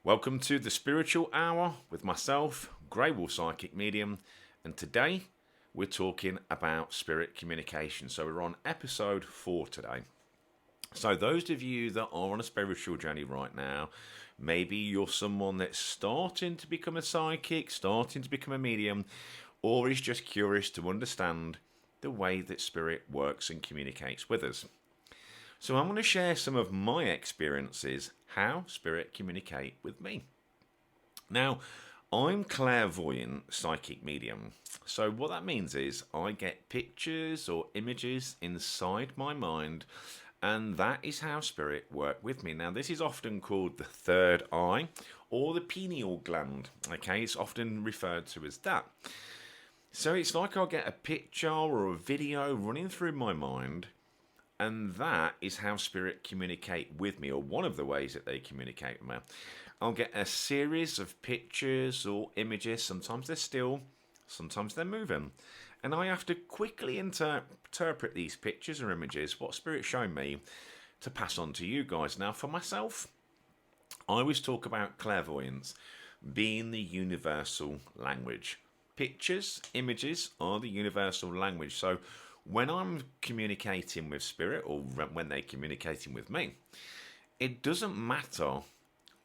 Welcome to the Spiritual Hour with myself, Grey Wolf Psychic Medium, and today we're talking about spirit communication. So we're on episode 4 today. So those of you that are on a spiritual journey right now, maybe you're someone that's starting to become a psychic, starting to become a medium, or is just curious to understand the way that spirit works and communicates with us. So I'm going to share some of my experiences, how spirit communicate with me. Now, I'm clairvoyant psychic medium. So what that means is I get pictures or images inside my mind, and that is how spirit work with me. Now, this is often called the third eye or the pineal gland. Okay, it's often referred to as that. So it's like I'll get a picture or a video running through my mind, and that is how spirit communicate with me, or one of the ways that they communicate with me. I'll get a series of pictures or images. Sometimes they're still, sometimes they're moving. And I have to quickly interpret these pictures or images, what spirit's showing me, to pass on to you guys. Now, for myself, I always talk about clairvoyance being the universal language. Pictures, images are the universal language. So when I'm communicating with spirit, or when they're communicating with me, it doesn't matter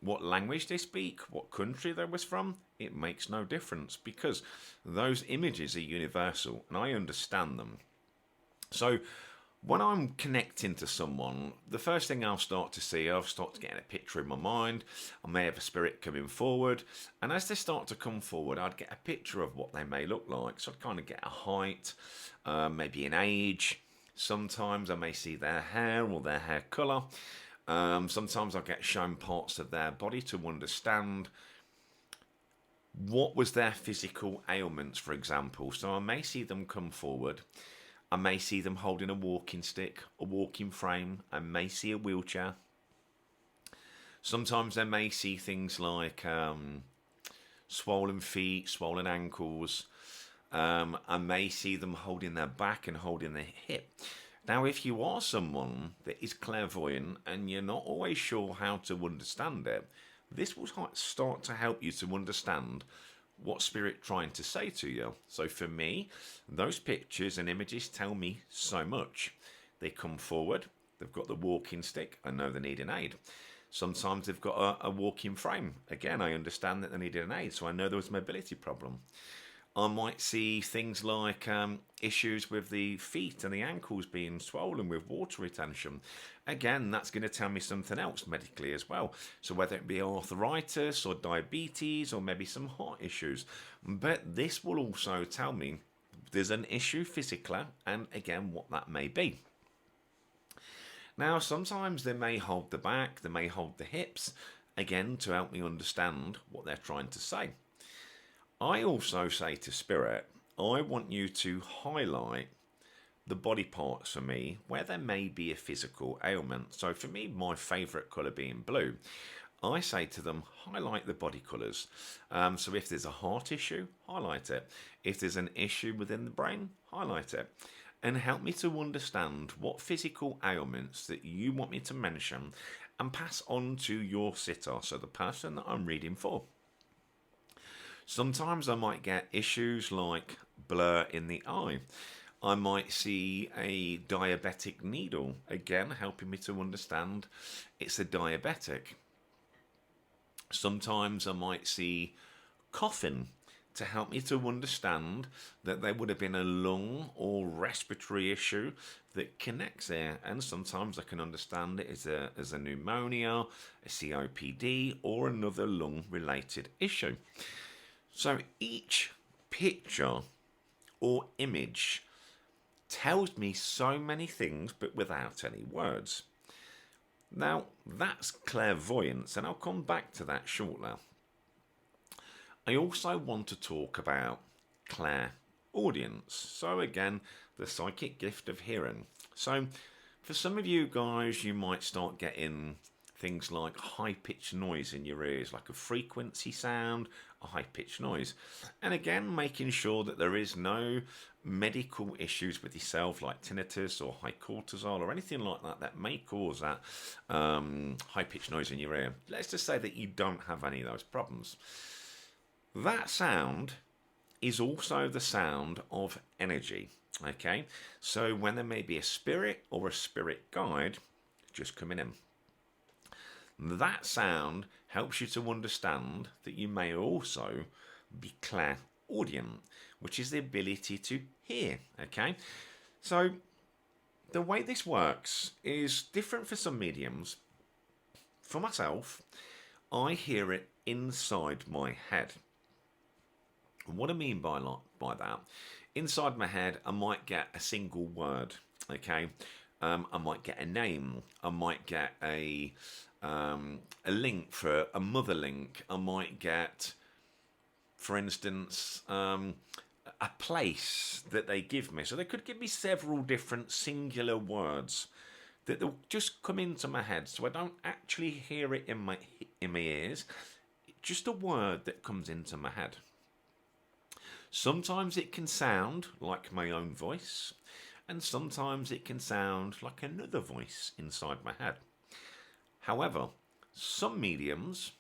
what language they speak, what country they was from. It makes no difference because those images are universal and I understand them. So when I'm connecting to someone, the first thing I'll start to see, I'll start to get a picture in my mind. I may have a spirit coming forward, and as they start to come forward, I'd get a picture of what they may look like. So I'd kind of get a height, maybe an age. Sometimes I may see their hair or their hair colour. Sometimes I'll get shown parts of their body to understand what was their physical ailments, for example. So I may see them come forward. I may see them holding a walking stick, a walking frame. I may see a wheelchair. Sometimes I may see things like swollen feet, swollen ankles. I may see them holding their back and holding their hip. Now, if you are someone that is clairvoyant and you're not always sure how to understand it, this will start to help you to understand what spirit trying to say to you. So for me, those pictures and images tell me so much. They come forward, they've got the walking stick, I know they need an aid. Sometimes they've got a walking frame. Again, I understand that they needed an aid, so I know there was a mobility problem. I might see things like issues with the feet and the ankles being swollen with water retention. Again, that's going to tell me something else medically as well. So whether it be arthritis or diabetes or maybe some heart issues. But this will also tell me there's an issue physically, and again, what that may be. Now, sometimes they may hold the back, they may hold the hips, again, to help me understand what they're trying to say. I also say to spirit, I want you to highlight the body parts for me where there may be a physical ailment. So for me, my favourite colour being blue, I say to them, highlight the body colours. So if there's a heart issue, highlight it. If there's an issue within the brain, highlight it. And help me to understand what physical ailments that you want me to mention and pass on to your sitter, so the person that I'm reading for. Sometimes I might get issues like blur in the eye. I might see a diabetic needle, again helping me to understand it's a diabetic. Sometimes I might see coughing to help me to understand that there would have been a lung or respiratory issue that connects there. And sometimes I can understand it as a pneumonia, a COPD, or another lung-related issue. So each picture or image tells me so many things, but without any words. Now, that's clairvoyance, and I'll come back to that shortly. I also want to talk about clairaudience. So again, the psychic gift of hearing. So for some of you guys, you might start getting things like high-pitched noise in your ears, like a frequency sound, a high-pitched noise. And again, making sure that there is no medical issues with yourself like tinnitus or high cortisol or anything like that that may cause that high-pitched noise in your ear. Let's just say that you don't have any of those problems. That sound is also the sound of energy. Okay, so when there may be a spirit or a spirit guide just coming in, that sound helps you to understand that you may also be clairaudient, which is the ability to hear. Okay, so the way this works is different for some mediums. For myself, I hear it inside my head. And what I mean by that, inside my head, I might get a single word. Okay, I might get a name. I might get a link for a mother link. I might get, for instance, a place that they give me. So they could give me several different singular words that will just come into my head. So I don't actually hear it in my ears. Just a word that comes into my head. Sometimes it can sound like my own voice, and sometimes it can sound like another voice inside my head. However, some mediums,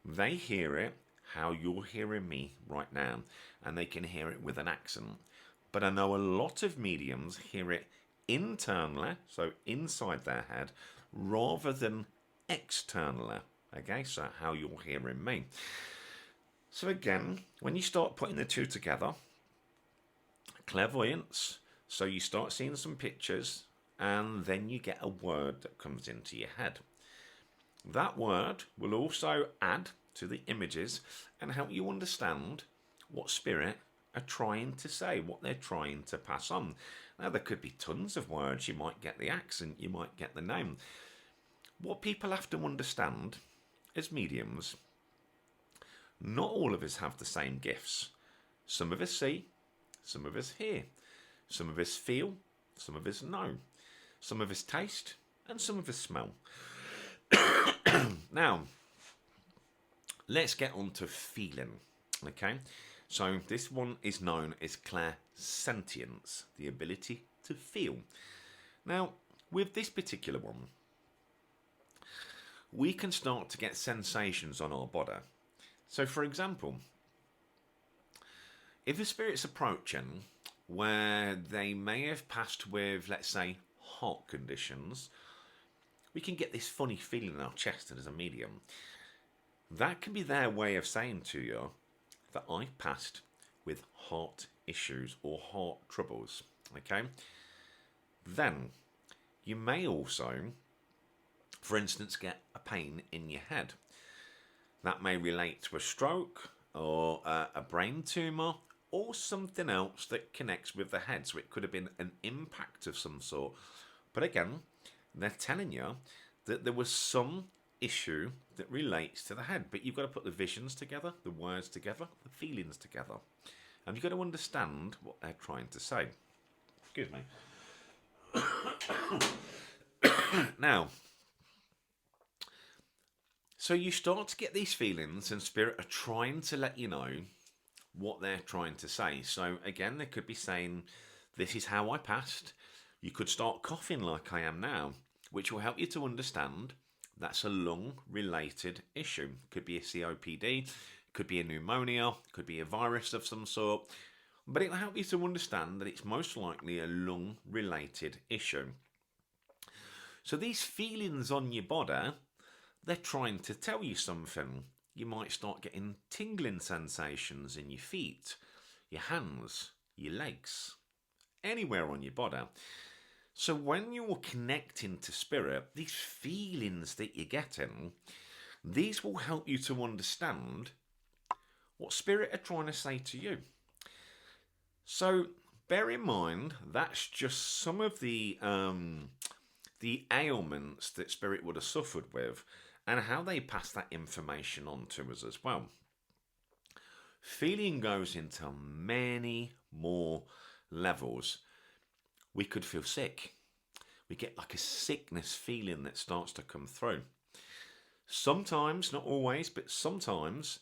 they hear it how you're hearing me right now, and they can hear it with an accent. But I know a lot of mediums hear it internally, so inside their head, rather than externally. Okay, so how you're hearing me. So again, when you start putting the two together, clairvoyance, so you start seeing some pictures, and then you get a word that comes into your head. That word will also add to the images and help you understand what spirit are trying to say, what they're trying to pass on. Now, there could be tons of words. You might get the accent, you might get the name. What people have to understand as mediums, not all of us have the same gifts. Some of us see, some of us hear, some of us feel, some of us know, some of us taste, and some of us smell. Now, let's get on to feeling. Okay, so this one is known as clairsentience, the ability to feel. Now, with this particular one, we can start to get sensations on our body. So, for example, if a spirit's approaching where they may have passed with, let's say, heart conditions, we can get this funny feeling in our chest as a medium. That can be their way of saying to you that I've passed with heart issues or heart troubles. Okay? Then, you may also, for instance, get a pain in your head. That may relate to a stroke or a brain tumour or something else that connects with the head. So it could have been an impact of some sort. But again, they're telling you that there was some issue that relates to the head. But you've got to put the visions together, the words together, the feelings together. And you've got to understand what they're trying to say. Excuse me. Now, so you start to get these feelings, and spirit are trying to let you know what they're trying to say. So again, they could be saying, this is how I passed. You could start coughing like I am now, which will help you to understand that's a lung-related issue. Could be a COPD, could be a pneumonia, could be a virus of some sort. But it'll help you to understand that it's most likely a lung-related issue. So these feelings on your body, they're trying to tell you something. You might start getting tingling sensations in your feet, your hands, your legs, anywhere on your body. So when you're connecting to spirit, these feelings that you're getting, these will help you to understand what spirit are trying to say to you. So bear in mind, that's just some of the ailments that spirit would have suffered with, and how they pass that information on to us as well. Feeling goes into many more levels. We could feel sick. We get like a sickness feeling that starts to come through. Sometimes, not always, but sometimes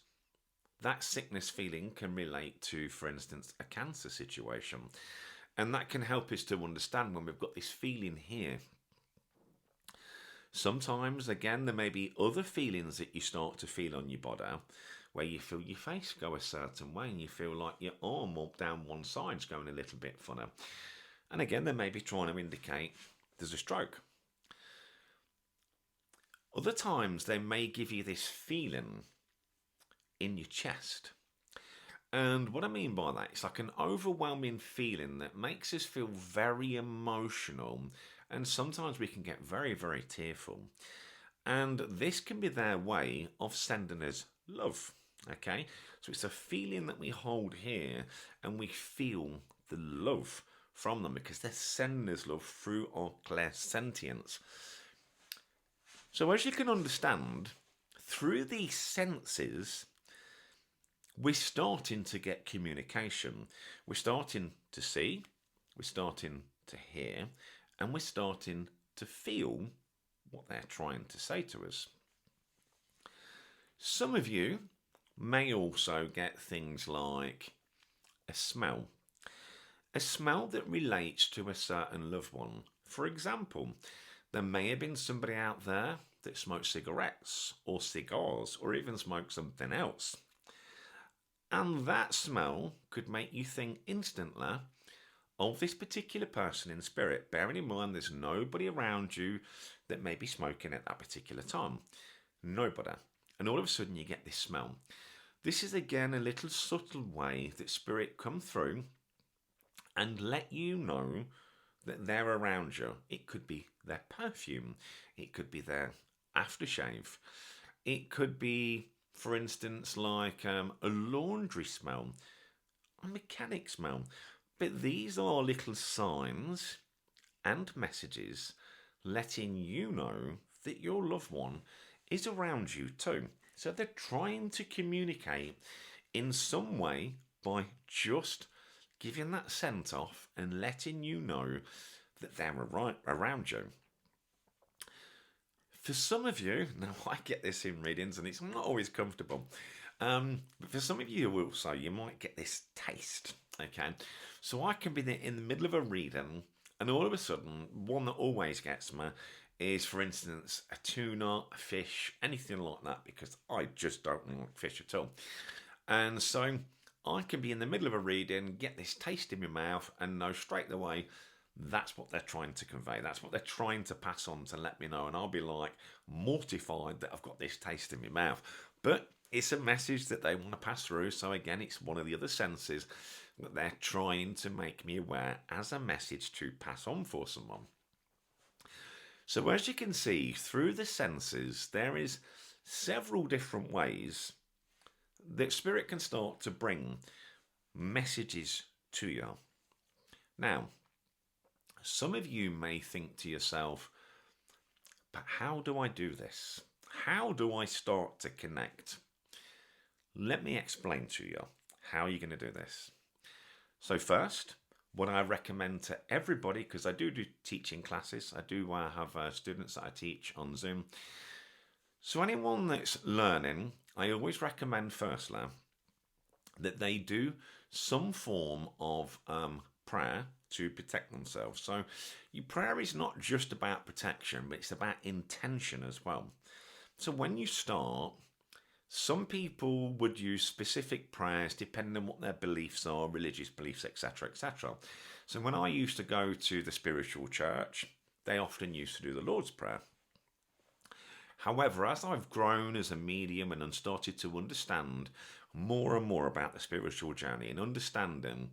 that sickness feeling can relate to, for instance, a cancer situation. And that can help us to understand when we've got this feeling here. Sometimes, again, there may be other feelings that you start to feel on your body where you feel your face go a certain way and you feel like your arm up down one side's going a little bit funny. And again, they may be trying to indicate there's a stroke. Other times, they may give you this feeling in your chest. And what I mean by that, it's like an overwhelming feeling that makes us feel very emotional, and sometimes we can get very, very tearful. And this can be their way of sending us love. Okay, so it's a feeling that we hold here, and we feel the love from them because they're sending us love through our clairsentience. So as you can understand, through these senses, we're starting to get communication. We're starting to see, we're starting to hear, and we're starting to feel what they're trying to say to us. Some of you may also get things like a smell that relates to a certain loved one. For example, there may have been somebody out there that smoked cigarettes or cigars or even smoked something else. And that smell could make you think instantly of this particular person in spirit, bearing in mind there's nobody around you that may be smoking at that particular time. Nobody. And all of a sudden you get this smell. This is again a little subtle way that spirit come through and let you know that they're around you. It could be their perfume. It could be their aftershave. It could be, for instance, like a laundry smell, a mechanic smell. But these are little signs and messages letting you know that your loved one is around you too. So they're trying to communicate in some way by just giving that scent off and letting you know that they're around you. For some of you, now I get this in readings and it's not always comfortable, but for some of you also, you might get this taste, okay? So I can be in the middle of a reading and all of a sudden, one that always gets me is, for instance, a tuna, a fish, anything like that, because I just don't like fish at all. And so I can be in the middle of a reading, get this taste in my mouth and know straight away that's what they're trying to convey. That's what they're trying to pass on to let me know. And I'll be like mortified that I've got this taste in my mouth. But it's a message that they want to pass through. So again, it's one of the other senses that they're trying to make me aware as a message to pass on for someone. So as you can see, through the senses, there is several different ways that spirit can start to bring messages to you. Now, some of you may think to yourself, but how do I do this? How do I start to connect? Let me explain to you how you're going to do this. So first, what I recommend to everybody, because I do teaching classes, I do have students that I teach on Zoom. So anyone that's learning, I always recommend firstly that they do some form of prayer to protect themselves. So your prayer is not just about protection, but it's about intention as well. So when you start, some people would use specific prayers depending on what their beliefs are, religious beliefs, etc., etc. So when I used to go to the spiritual church, they often used to do the Lord's Prayer. However, as I've grown as a medium and started to understand more and more about the spiritual journey and understanding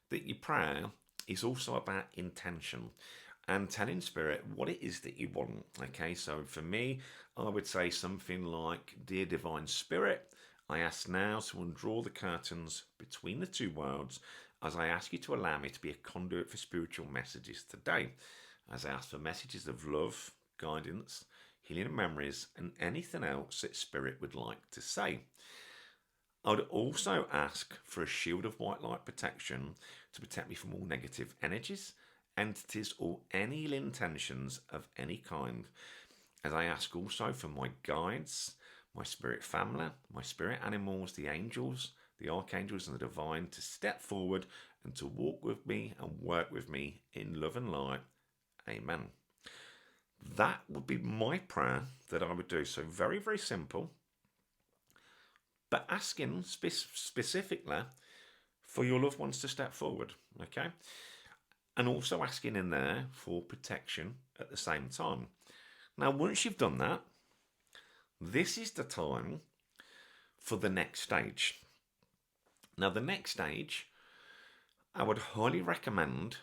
that your prayer is also about intention and telling spirit what it is that you want. Okay, so for me, I would say something like, Dear Divine Spirit, I ask now to undraw the curtains between the two worlds as I ask you to allow me to be a conduit for spiritual messages today. As I ask for messages of love, guidance, healing and memories, and anything else that spirit would like to say. I would also ask for a shield of white light protection to protect me from all negative energies, entities, or any ill intentions of any kind. As I ask also for my guides, my spirit family, my spirit animals, the angels, the archangels, and the divine to step forward and to walk with me and work with me in love and light. Amen. That would be my prayer that I would do. So very, very simple, but asking specifically for your loved ones to step forward, okay? And also asking in there for protection at the same time. Now, once you've done that, this is the time for the next stage. Now, the next stage, I would highly recommend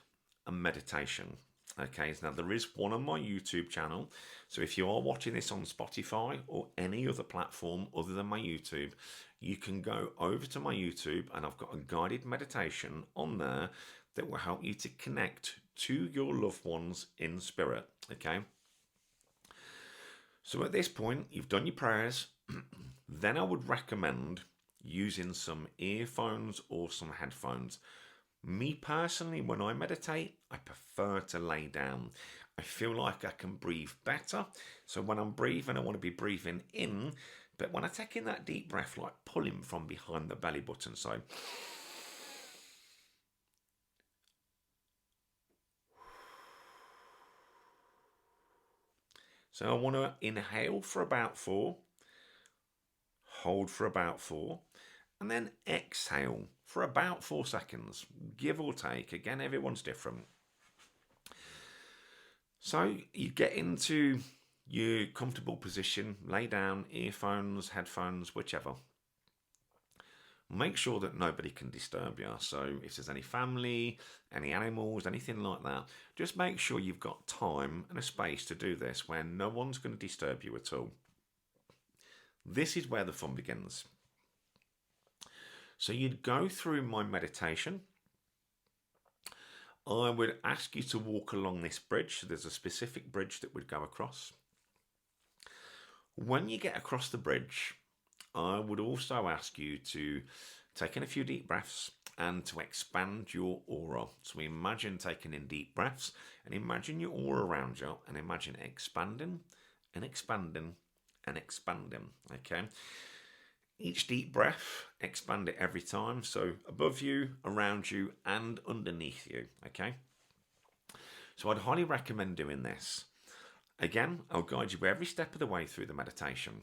a meditation. Okay, now there is one on my YouTube channel. So if you are watching this on Spotify or any other platform other than my YouTube, you can go over to my YouTube and I've got a guided meditation on there that will help you to connect to your loved ones in spirit. Okay. So at this point, you've done your prayers. Then I would recommend using some earphones or some headphones. Me personally, when I meditate, I prefer to lay down. I feel like I can breathe better. So when I'm breathing, I want to be breathing in. But when I take in that deep breath, like pulling from behind the belly button. So I want to inhale for about 4, hold for about 4, and then exhale for about 4 seconds, give or take. Again, everyone's different. So you get into your comfortable position, lay down, earphones, headphones, whichever. Make sure that nobody can disturb you. So if there's any family, any animals, anything like that, just make sure you've got time and a space to do this where no one's going to disturb you at all. This is where the fun begins. So you'd go through my meditation. I would ask you to walk along this bridge. So there's a specific bridge that would go across. When you get across the bridge, I would also ask you to take in a few deep breaths and to expand your aura. So imagine taking in deep breaths and imagine your aura around you and imagine expanding and expanding and expanding. Okay. Each deep breath, expand it every time. So above you, around you, and underneath you. Okay. So I'd highly recommend doing this. Again, I'll guide you every step of the way through the meditation.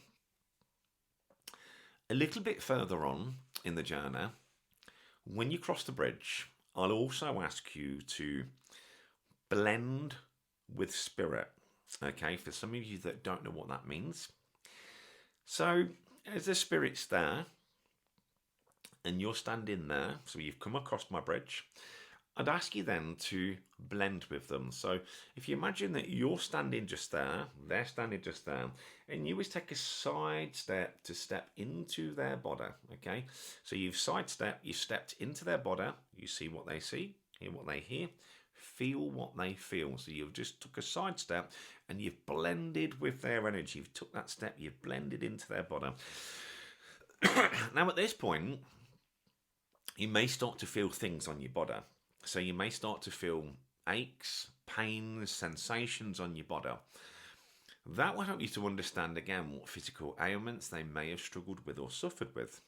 A little bit further on in the journey, when you cross the bridge, I'll also ask you to blend with spirit. Okay, for some of you that don't know what that means. So as the spirit's there and you're standing there, so you've come across my bridge, I'd ask you then to blend with them. So if you imagine that you're standing just there, they're standing just there, and you always take a side step to step into their body, okay? So you've sidestepped, you've stepped into their body, you see what they see, hear what they hear, feel what they feel. So you've just took a side step and you've blended with their energy. You've took that step, you've blended into their body. Now at this point, you may start to feel things on your body. So you may start to feel aches, pains, sensations on your body. That will help you to understand again what physical ailments they may have struggled with or suffered with.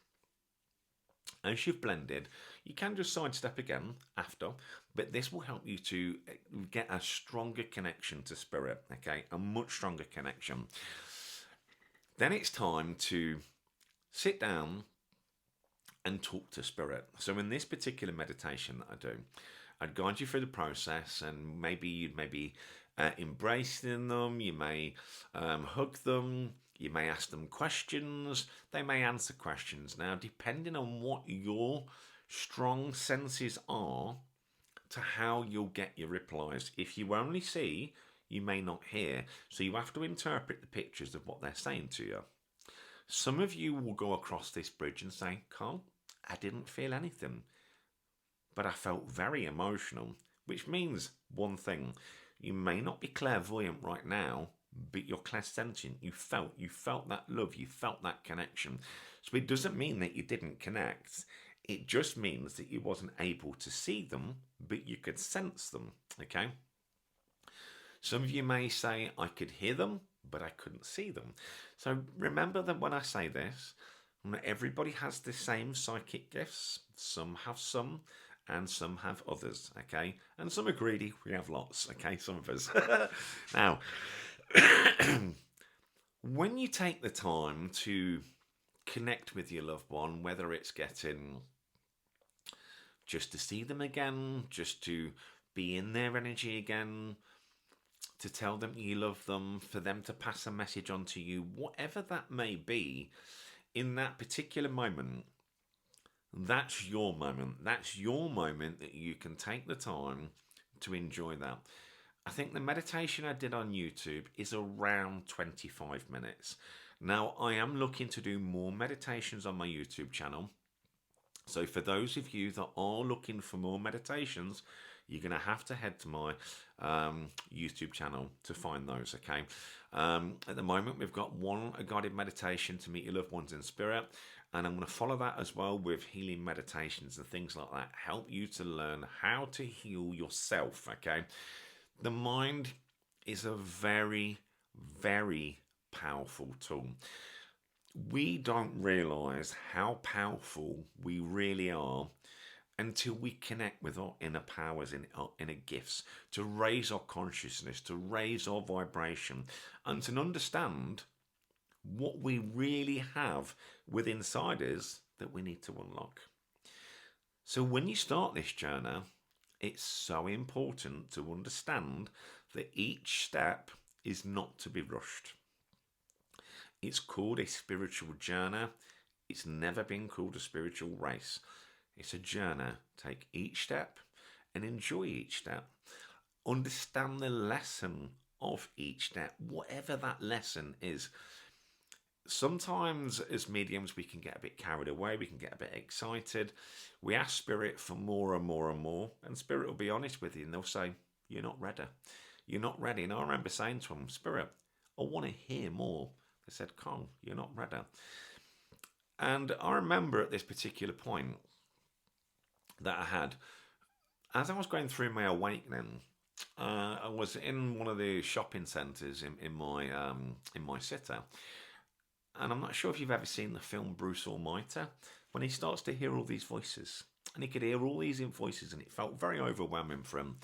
As you've blended, you can just sidestep again after, but this will help you to get a stronger connection to spirit, okay? A much stronger connection. Then it's time to sit down and talk to spirit. So in this particular meditation that I do, I'd guide you through the process, and maybe you'd embracing them, you may hug them, you may ask them questions, they may answer questions. Now, depending on what your strong senses are to how you'll get your replies. If you only see, you may not hear. So you have to interpret the pictures of what they're saying to you. Some of you will go across this bridge and say, Carl, I didn't feel anything, but I felt very emotional, which means one thing. You may not be clairvoyant right now, but you're clairsentient. You felt that love, you felt that connection. So it doesn't mean that you didn't connect. It just means that you wasn't able to see them, but you could sense them, okay? Some of you may say, I could hear them, but I couldn't see them. So remember that when I say this, not everybody has the same psychic gifts. Some have some, and some have others, okay? And some are greedy, we have lots, okay? Some of us. Now, when you take the time to connect with your loved one, whether it's getting just to see them again, just to be in their energy again, to tell them you love them, for them to pass a message on to you, whatever that may be, in that particular moment, that's your moment. That's your moment that you can take the time to enjoy that. I think the meditation I did on YouTube is around 25 minutes. Now, I am looking to do more meditations on my YouTube channel. So for those of you that are looking for more meditations, you're going to have to head to my YouTube channel to find those, okay? At the moment, we've got a guided meditation to meet your loved ones in spirit. And I'm going to follow that as well with healing meditations and things like that. Help you to learn how to heal yourself, okay? The mind is a very, very powerful tool. We don't realize how powerful we really are until we connect with our inner powers, our inner gifts, to raise our consciousness, to raise our vibration, and to understand what we really have within inside us that we need to unlock. So when you start this journey, it's so important to understand that each step is not to be rushed. It's called a spiritual journey. It's never been called a spiritual race. It's a journey. Take each step and enjoy each step. Understand the lesson of each step, whatever that lesson is. Sometimes as mediums we can get a bit carried away, we can get a bit excited. We ask Spirit for more and more and more, and Spirit will be honest with you and they'll say, you're not ready. You're not ready. And I remember saying to them, Spirit, I want to hear more. They said, Kong, you're not ready. And I remember at this particular point that I had, as I was going through my awakening, I was in one of the shopping centres in my city. And I'm not sure if you've ever seen the film Bruce Almighty, when he starts to hear all these voices. And he could hear all these voices, and it felt very overwhelming for him.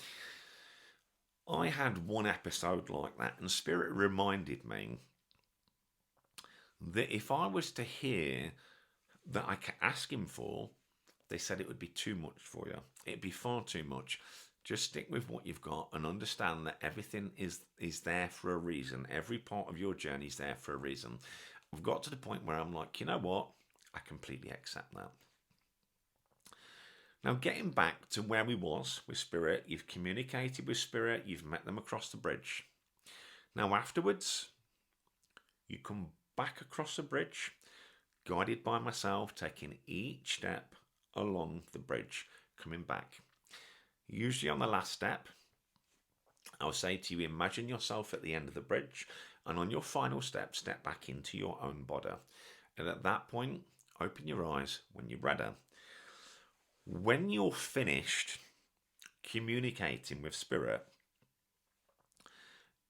I had one episode like that, and Spirit reminded me that if I was to hear that I could ask him for, they said it would be too much for you. It'd be far too much. Just stick with what you've got and understand that everything is there for a reason. Every part of your journey is there for a reason. I've got to the point where I'm like, you know what? I completely accept that. Now, getting back to where we was with Spirit, you've communicated with Spirit, you've met them across the bridge. Now, afterwards, you come back across the bridge, guided by myself, taking each step along the bridge, coming back. Usually on the last step, I'll say to you, imagine yourself at the end of the bridge, and on your final step, step back into your own body. And at that point, open your eyes when you're ready. When you're finished communicating with Spirit,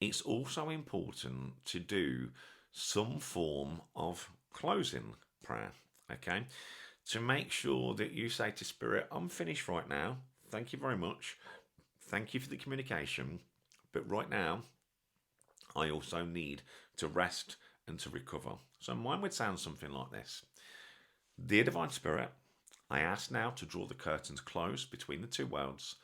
it's also important to do some form of closing prayer, okay? To make sure that you say to Spirit, I'm finished right now. Thank you very much. Thank you for the communication. But right now, I also need to rest and to recover. So mine would sound something like this. Dear Divine Spirit, I ask now to draw the curtains close between the two worlds,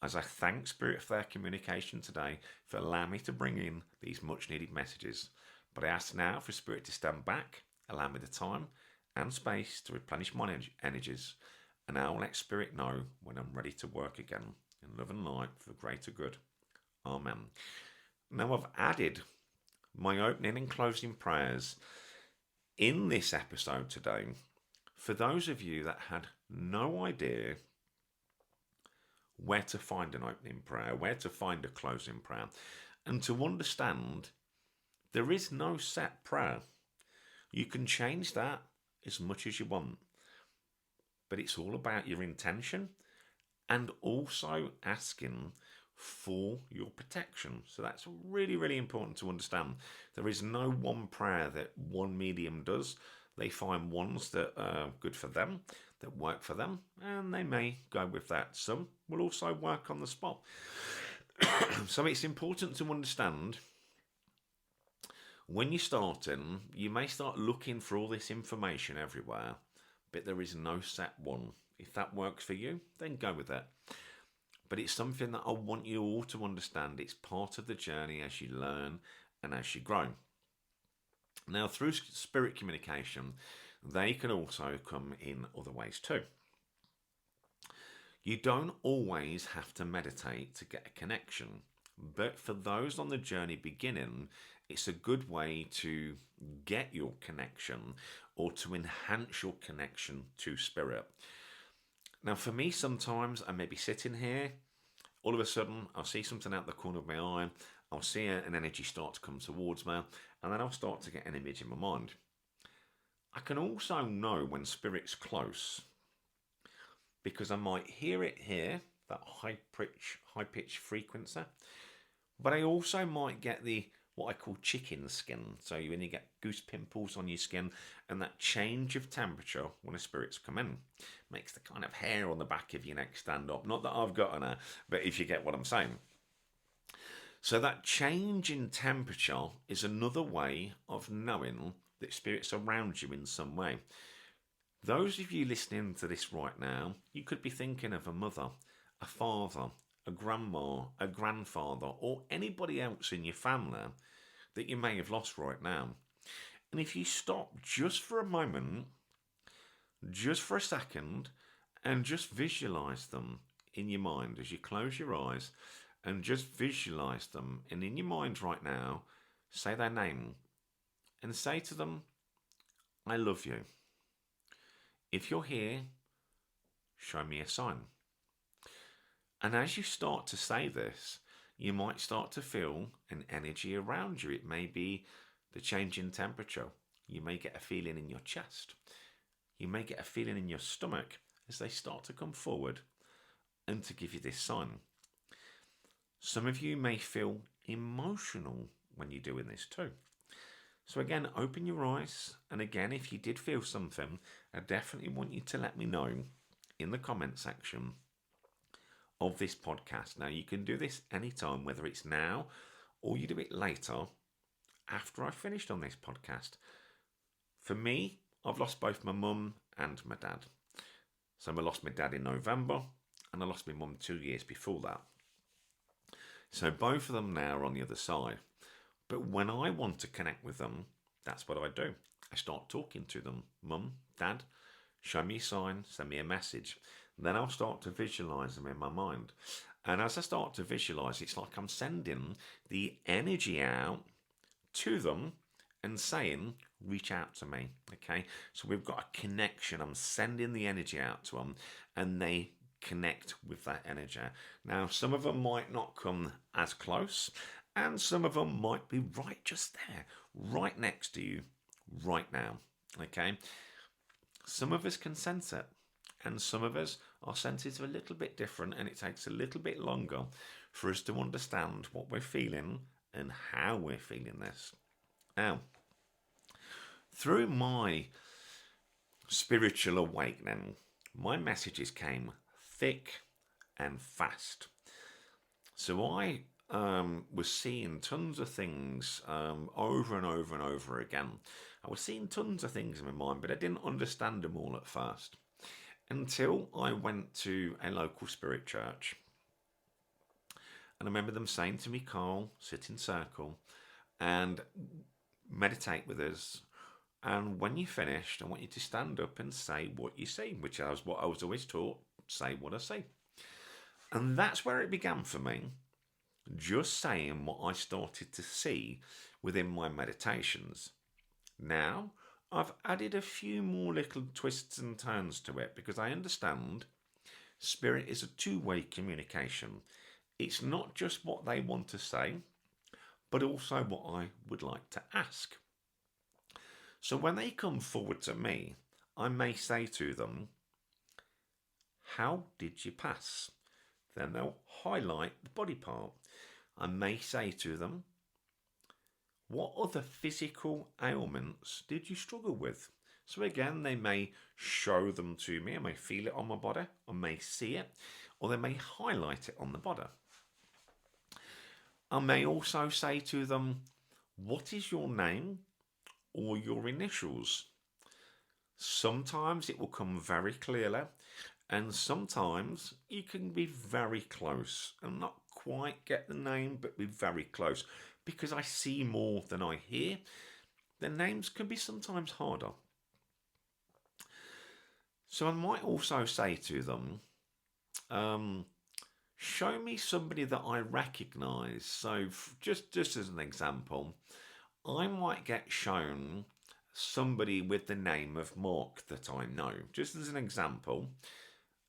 as I thank Spirit for their communication today, for allowing me to bring in these much needed messages. But I ask now for Spirit to stand back, allow me the time and space to replenish my energies, and I will let Spirit know when I'm ready to work again in love and light for the greater good. Amen. Now I've added my opening and closing prayers in this episode today for those of you that had no idea where to find an opening prayer, where to find a closing prayer, and to understand there is no set prayer. You can change that as much as you want, but it's all about your intention and also asking for your protection. So that's really, really important to understand. There is no one prayer that one medium does. They find ones that are good for them, that work for them, and they may go with that. Some will also work on the spot. So it's important to understand when you're starting, you may start looking for all this information everywhere, but there is no set one. If that works for you, then go with it. But it's something that I want you all to understand. It's part of the journey as you learn and as you grow. Now, through spirit communication, they can also come in other ways too. You don't always have to meditate to get a connection, but for those on the journey beginning, it's a good way to get your connection or to enhance your connection to spirit. Now, for me, sometimes I may be sitting here, all of a sudden I'll see something out the corner of my eye, I'll see an energy start to come towards me, and then I'll start to get an image in my mind. I can also know when spirit's close, because I might hear it here, that high pitch frequency, but I also might get the what I call chicken skin. So when you get goose pimples on your skin and that change of temperature when a spirit's come in, makes the kind of hair on the back of your neck stand up. Not that I've got on it, but if you get what I'm saying. So that change in temperature is another way of knowing that spirit's around you in some way. Those of you listening to this right now, you could be thinking of a mother, a father, a grandma, a grandfather, or anybody else in your family that you may have lost right now. And if you stop just for a moment, just for a second, and just visualize them in your mind as you close your eyes, and just visualize them, and in your mind right now, say their name, and say to them, I love you. If you're here, show me a sign. And as you start to say this, you might start to feel an energy around you. It may be the change in temperature. You may get a feeling in your chest. You may get a feeling in your stomach as they start to come forward and to give you this sign. Some of you may feel emotional when you're doing this too. So again, open your eyes. And again, if you did feel something, I definitely want you to let me know in the comment section of this podcast. Now, you can do this anytime, whether it's now or you do it later after I've finished on this podcast. For me, I've lost both my mum and my dad. So I lost my dad in November and I lost my mum 2 years before that. So both of them now are on the other side. But when I want to connect with them, that's what I do. I start talking to them. Mum, Dad, show me a sign, send me a message. Then I'll start to visualize them in my mind. And as I start to visualize, it's like I'm sending the energy out to them and saying, reach out to me. Okay, so we've got a connection. I'm sending the energy out to them and they connect with that energy. Now, some of them might not come as close and some of them might be right just there, right next to you, right now. Okay, some of us can sense it. And some of us are sensitive a little bit different, and it takes a little bit longer for us to understand what we're feeling and how we're feeling this. Now, through my spiritual awakening, my messages came thick and fast. So I was seeing tons of things over and over and over again. I was seeing tons of things in my mind, but I didn't understand them all at first. Until I went to a local spirit church. And I remember them saying to me, Carl, sit in circle and meditate with us. And when you finished, I want you to stand up and say what you see, which is what I was always taught, say what I see. And that's where it began for me, just saying what I started to see within my meditations. Now, I've added a few more little twists and turns to it because I understand spirit is a two-way communication. It's not just what they want to say, but also what I would like to ask. So when they come forward to me, I may say to them, how did you pass? Then they'll highlight the body part. I may say to them, what other physical ailments did you struggle with? So again, they may show them to me. I may feel it on my body. I may see it. Or they may highlight it on the body. I may also say to them, what is your name or your initials? Sometimes it will come very clearly, and sometimes you can be very close and not quite get the name, but be very close. Because I see more than I hear, the names can be sometimes harder. So I might also say to them, show me somebody that I recognise. So just as an example, I might get shown somebody with the name of Mark that I know, just as an example,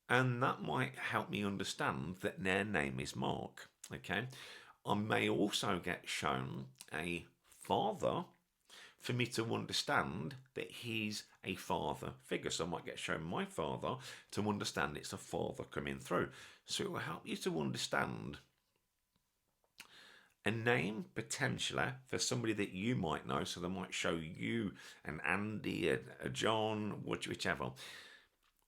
and that might help me understand that their name is Mark. Okay, I may also get shown a father for me to understand that he's a father figure. So I might get shown my father to understand it's a father coming through. So it will help you to understand a name potentially for somebody that you might know. So they might show you an Andy, a John, whichever.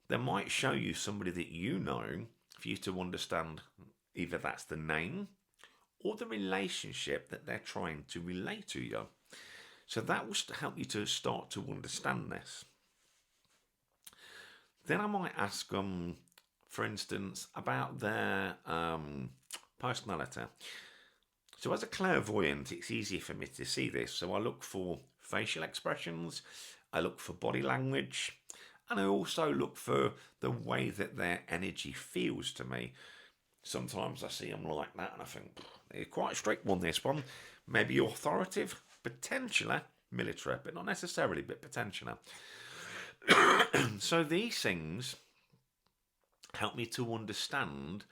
They might show you somebody that you know for you to understand either that's the name or the relationship that they're trying to relate to you. So that will help you to start to understand this. Then I might ask them, for instance, about their personality. So as a clairvoyant, it's easier for me to see this. So I look for facial expressions, I look for body language, and I also look for the way that their energy feels to me. Sometimes I see them like that and I think, they're quite a strict one, this one. Maybe authoritative, potentially military, but not necessarily, but potentially. So these things help me to understand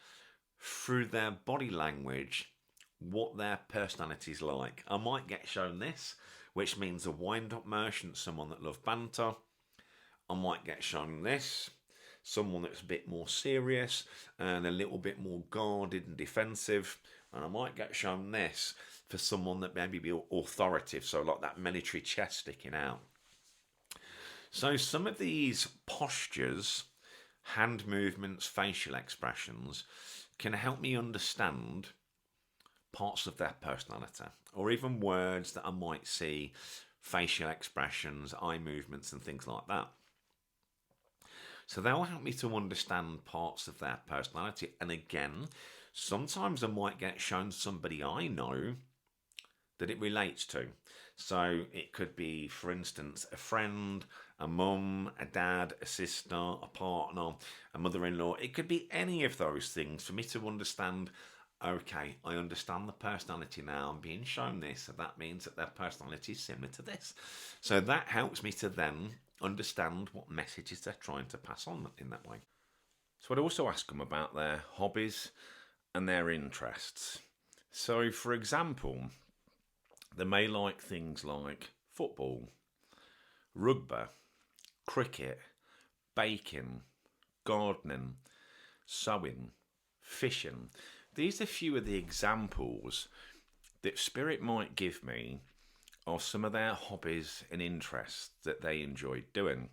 through their body language what their personality is like. I might get shown this, which means a wind-up merchant, someone that loves banter. I might get shown this, someone that's a bit more serious and a little bit more guarded and defensive. And I might get shown this for someone that maybe be authoritative, so like that military chest sticking out. So some of these postures, hand movements, facial expressions can help me understand parts of their personality, or even words that I might see, facial expressions, eye movements and things like that. So that will help me to understand parts of their personality. And again, sometimes I might get shown somebody I know that it relates to. So it could be, for instance, a friend, a mum, a dad, a sister, a partner, a mother-in-law. It could be any of those things for me to understand, okay, I understand the personality now. I'm being shown this, so that means that their personality is similar to this. So that helps me to then understand what messages they're trying to pass on in that way. So I'd also ask them about their hobbies and their interests. So, for example, they may like things like football, rugby, cricket, baking, gardening, sewing, fishing. These are a few of the examples that Spirit might give me of some of their hobbies and interests that they enjoy doing.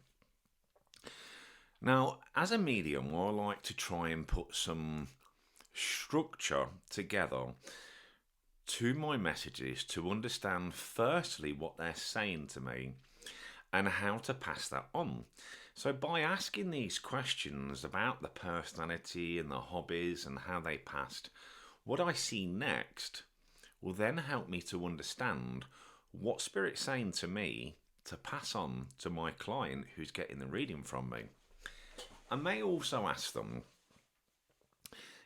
Now, as a medium, I like to try and put some structure together to my messages to understand firstly what they're saying to me and how to pass that on. So by asking these questions about the personality and the hobbies and how they passed, what I see next will then help me to understand what Spirit's saying to me to pass on to my client who's getting the reading from me. I may also ask them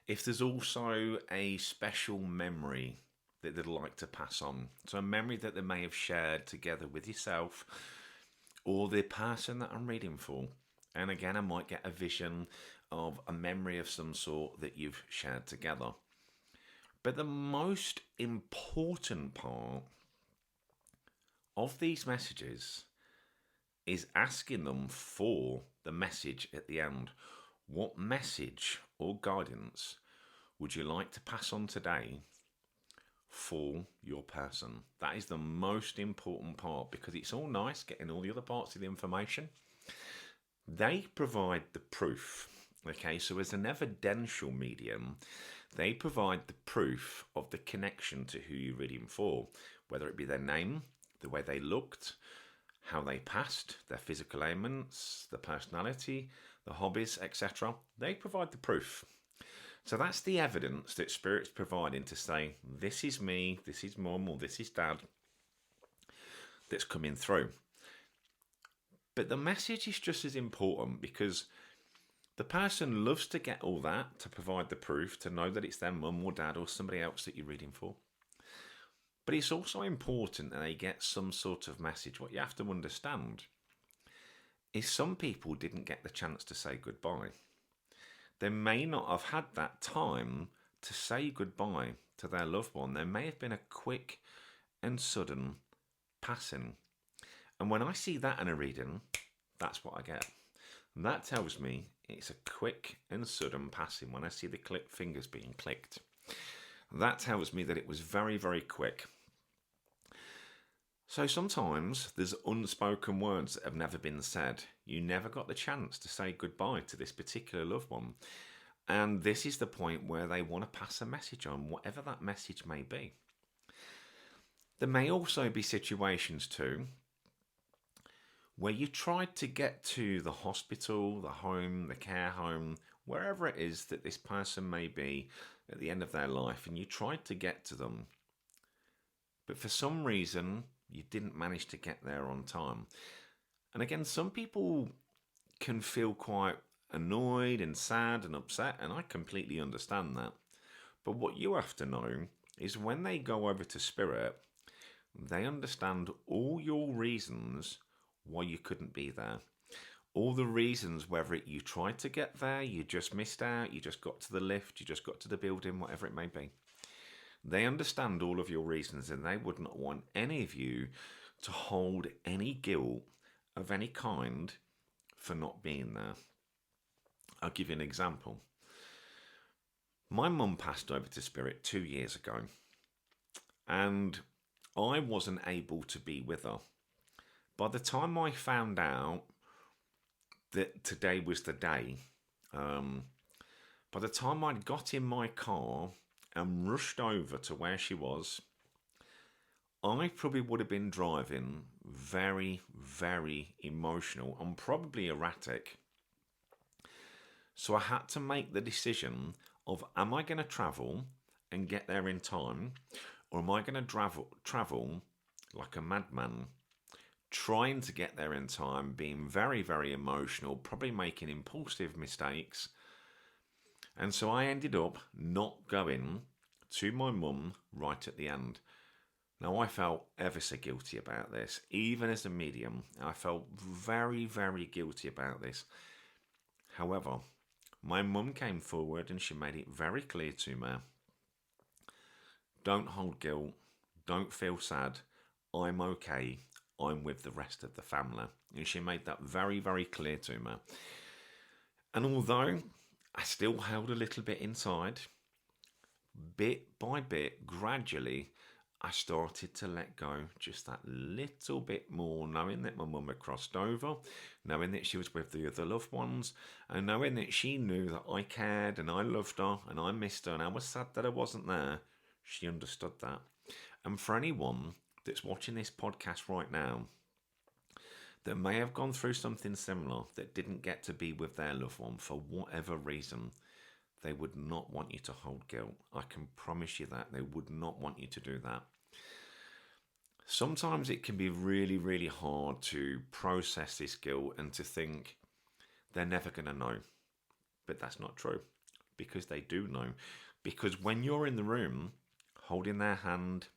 if there's also a special memory that they'd like to pass on. So a memory that they may have shared together with yourself or the person that I'm reading for. And again, I might get a vision of a memory of some sort that you've shared together. But the most important part of these messages is asking them for the message at the end. What message or guidance would you like to pass on today for your person? That is the most important part, because it's all nice getting all the other parts of the information. They provide the proof. Okay, so as an evidential medium, they provide the proof of the connection to who you're reading for, whether it be their name, the way they looked, how they passed, their physical ailments, the personality, the hobbies, etc. They provide the proof. So that's the evidence that Spirit's providing to say, this is me, this is mum, or this is dad that's coming through. But the message is just as important, because the person loves to get all that, to provide the proof, to know that it's their mum or dad or somebody else that you're reading for. But it's also important that they get some sort of message. What you have to understand is some people didn't get the chance to say goodbye. They may not have had that time to say goodbye to their loved one. There may have been a quick and sudden passing. And when I see that in a reading, that's what I get. And that tells me it's a quick and sudden passing. When I see the fingers being clicked, that tells me that it was very, very quick. So sometimes there's unspoken words that have never been said. You never got the chance to say goodbye to this particular loved one. And this is the point where they want to pass a message on, whatever that message may be. There may also be situations too where you tried to get to the hospital, the home, the care home, wherever it is that this person may be at the end of their life, and you tried to get to them. But for some reason, you didn't manage to get there on time. And again, some people can feel quite annoyed and sad and upset, and I completely understand that. But what you have to know is when they go over to Spirit, they understand all your reasons why you couldn't be there. All the reasons, whether you tried to get there, you just missed out, you just got to the lift, you just got to the building, whatever it may be. They understand all of your reasons, and they would not want any of you to hold any guilt of any kind for not being there. I'll give you an example. My mum passed over to Spirit 2 years ago, and I wasn't able to be with her. By the time I found out that today was the day, by the time I'd got in my car and rushed over to where she was, I probably would have been driving very, very emotional and probably erratic. So I had to make the decision of, am I going to travel and get there in time, or am I going to travel like a madman, trying to get there in time, being very, very emotional, probably making impulsive mistakes. And so I ended up not going to my mum right at the end. Now, I felt ever so guilty about this, even as a medium. I felt very, very guilty about this. However, my mum came forward and she made it very clear to me, don't hold guilt, don't feel sad, I'm okay, I'm with the rest of the family. And she made that very, very clear to me. And although I still held a little bit inside, bit by bit, gradually, I started to let go just that little bit more, knowing that my mum had crossed over, knowing that she was with the other loved ones, and knowing that she knew that I cared and I loved her and I missed her and I was sad that I wasn't there. She understood that. And for anyone that's watching this podcast right now that may have gone through something similar, that didn't get to be with their loved one for whatever reason, they would not want you to hold guilt. I can promise you that. They would not want you to do that. Sometimes it can be really, really hard to process this guilt and to think they're never going to know. But that's not true, because they do know. Because when you're in the room, holding their hand,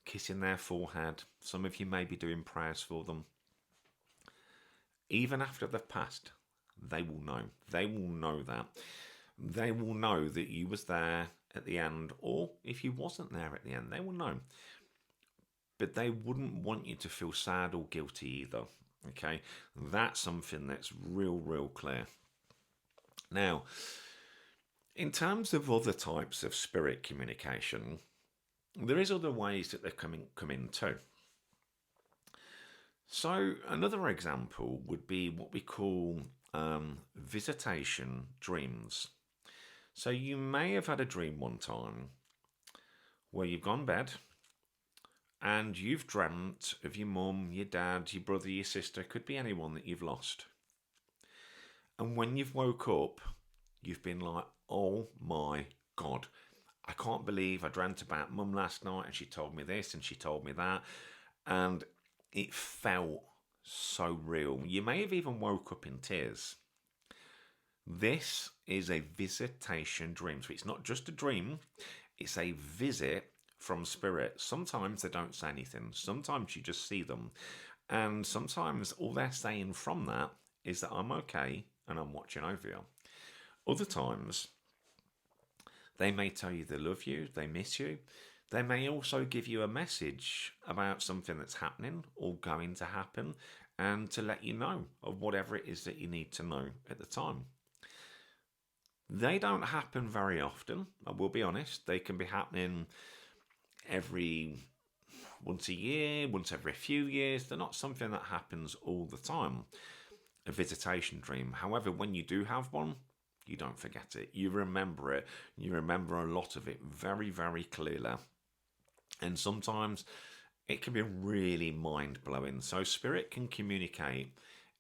kissing their forehead, some of you may be doing prayers for them, even after they've passed, they will know. They will know that. They will know that you was there at the end, or if you wasn't there at the end, they will know. But they wouldn't want you to feel sad or guilty either. Okay? That's something that's real, real clear. Now, In terms of other types of spirit communication, there is other ways that they come in too. So another example would be what we call visitation dreams. So you may have had a dream one time where you've gone to bed and you've dreamt of your mum, your dad, your brother, your sister, could be anyone that you've lost. And when you've woke up, you've been like, oh my God, I can't believe I dreamt about mum last night and she told me this and she told me that. And it felt so real. You may have even woke up in tears. This is a visitation dream. So it's not just a dream, it's a visit from spirit. Sometimes they don't say anything. Sometimes you just see them. And sometimes all they're saying from that is that I'm okay and I'm watching over you. Other times, they may tell you they love you, they miss you. They may also give you a message about something that's happening or going to happen and to let you know of whatever it is that you need to know at the time. They don't happen very often, I will be honest. They can be happening once a year, once every few years. They're not something that happens all the time, a visitation dream. However, when you do have one, you don't forget it. You remember it. You remember a lot of it very, very clearly. And sometimes it can be really mind-blowing. So spirit can communicate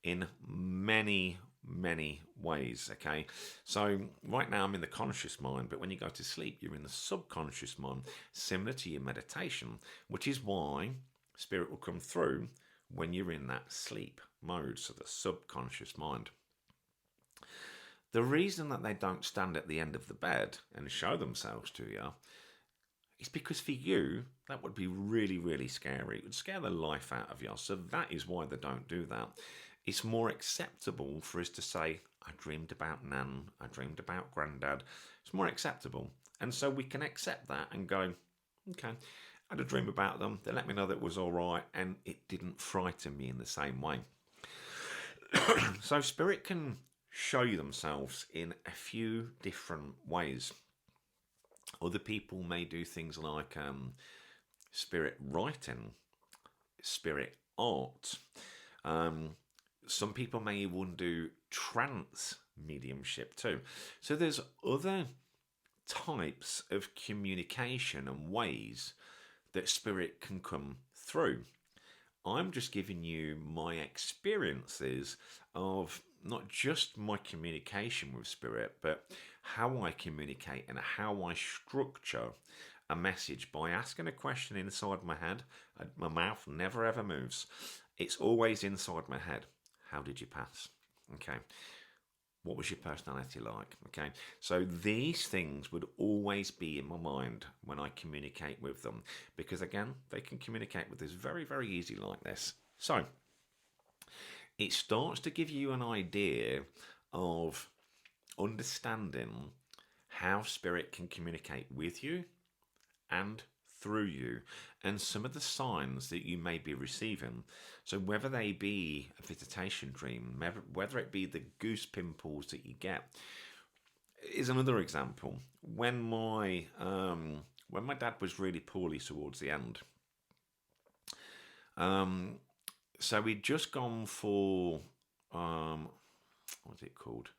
in many, many ways, okay? So right now I'm in the conscious mind, but when you go to sleep, you're in the subconscious mind, similar to your meditation, which is why spirit will come through when you're in that sleep mode, so the subconscious mind. The reason that they don't stand at the end of the bed and show themselves to you is because for you, that would be really, really scary. It would scare the life out of you. So that is why they don't do that. It's more acceptable for us to say, I dreamed about Nan, I dreamed about Grandad. It's more acceptable. And so we can accept that and go, okay, I had a dream about them. They let me know that it was all right and it didn't frighten me in the same way. So spirit can show you themselves in a few different ways. Other people may do things like spirit writing, spirit art. Some people may even do trance mediumship too. So there's other types of communication and ways that spirit can come through. I'm just giving you my experiences of not just my communication with spirit, but how I communicate and how I structure a message by asking a question inside my head. My mouth never ever moves. It's always inside my head. How did you pass? Okay. What was your personality like? Okay. So these things would always be in my mind when I communicate with them, because again, they can communicate with us very, very easy like this. So it starts to give you an idea of understanding how spirit can communicate with you and through you, and some of the signs that you may be receiving. So whether they be a visitation dream, whether it be the goose pimples that you get, is another example. When my dad was really poorly towards the end, so we'd just gone for what's it called?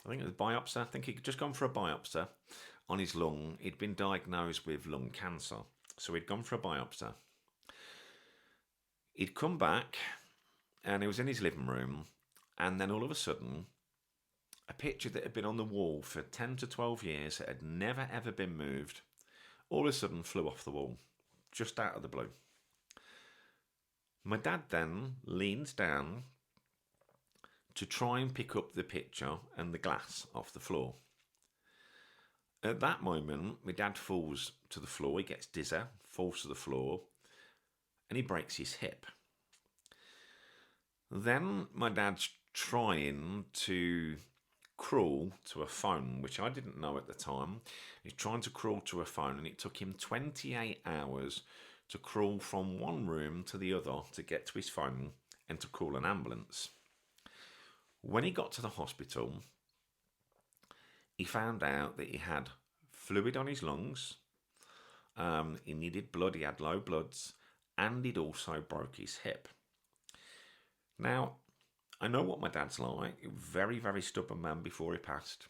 I think it was biopsy. I think he'd just gone for a biopsy on his lung. He'd been diagnosed with lung cancer. So he'd gone for a biopsy. He'd come back and he was in his living room. And then all of a sudden, a picture that had been on the wall for 10 to 12 years, that had never ever been moved, all of a sudden flew off the wall, just out of the blue. My dad then leans down to try and pick up the picture and the glass off the floor. At that moment, my dad falls to the floor. He gets dizzy, falls to the floor, and he breaks his hip. Then my dad's trying to crawl to a phone, which I didn't know at the time. He's trying to crawl to a phone, and it took him 28 hours to crawl from one room to the other to get to his phone and to call an ambulance. When he got to the hospital, he found out that he had fluid on his lungs, he needed blood, he had low bloods, and he'd also broke his hip. Now, I know what my dad's like, very, very stubborn man before he passed.